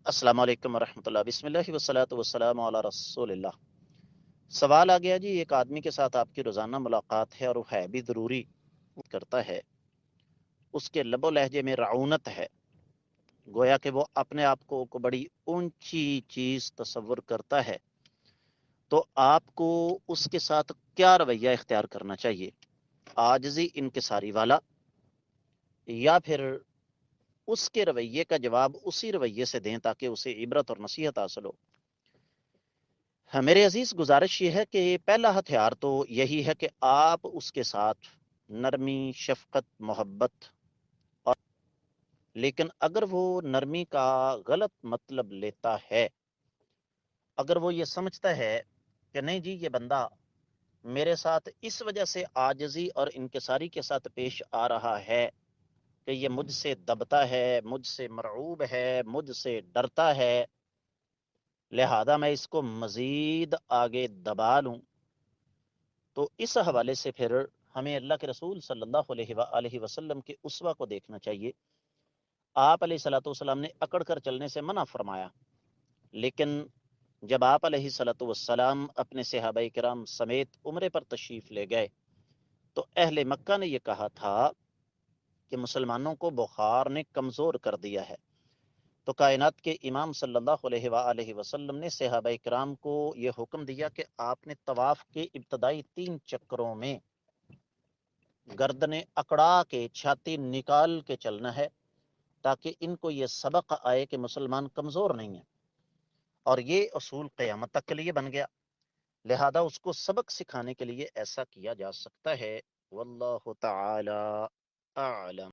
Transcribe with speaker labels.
Speaker 1: السلام علیکم ورحمۃ اللہ، بسم اللہ والصلاۃ والسلام علی رسول اللہ۔ سوال آ گیا جی، ایک آدمی کے ساتھ آپ کی روزانہ ملاقات ہے اور وہ ہے بھی ضروری کرتا ہے، اس کے لب و لہجے میں رعونت ہے، گویا کہ وہ اپنے آپ کو بڑی اونچی چیز تصور کرتا ہے، تو آپ کو اس کے ساتھ کیا رویہ اختیار کرنا چاہیے؟ عاجزی انکساری والا، یا پھر اس کے رویے کا جواب اسی رویے سے دیں تاکہ اسے عبرت اور نصیحت حاصل ہو؟ میرے عزیز، گزارش یہ ہے کہ پہلا ہتھیار تو یہی ہے کہ آپ اس کے ساتھ نرمی، شفقت، محبت، اور لیکن اگر وہ نرمی کا غلط مطلب لیتا ہے، اگر وہ یہ سمجھتا ہے کہ نہیں جی یہ بندہ میرے ساتھ اس وجہ سے عاجزی اور انکساری کے ساتھ پیش آ رہا ہے کہ یہ مجھ سے دبتا ہے، مجھ سے مرعوب ہے، مجھ سے ڈرتا ہے، لہذا میں اس کو مزید آگے دبا لوں، تو اس حوالے سے پھر ہمیں اللہ کے رسول صلی اللہ علیہ وآلہ وسلم کے اسوہ کو دیکھنا چاہیے۔ آپ علیہ الصلوۃ والسلام نے اکڑ کر چلنے سے منع فرمایا، لیکن جب آپ علیہ الصلوۃ والسلام اپنے صحابہ کرام سمیت عمرے پر تشریف لے گئے تو اہل مکہ نے یہ کہا تھا کہ مسلمانوں کو بخار نے کمزور کر دیا ہے، تو کائنات کے امام صلی اللہ علیہ وآلہ وسلم نے صحابہ کرام کو یہ حکم دیا کہ آپ نے طواف کے ابتدائی 3 چکروں میں گردنیں اکڑا کے، چھاتی نکال کے چلنا ہے، تاکہ ان کو یہ سبق آئے کہ مسلمان کمزور نہیں ہیں، اور یہ اصول قیامت تک کے لیے بن گیا، لہذا اس کو سبق سکھانے کے لیے ایسا کیا جا سکتا ہے۔ واللہ تعالی اعلم۔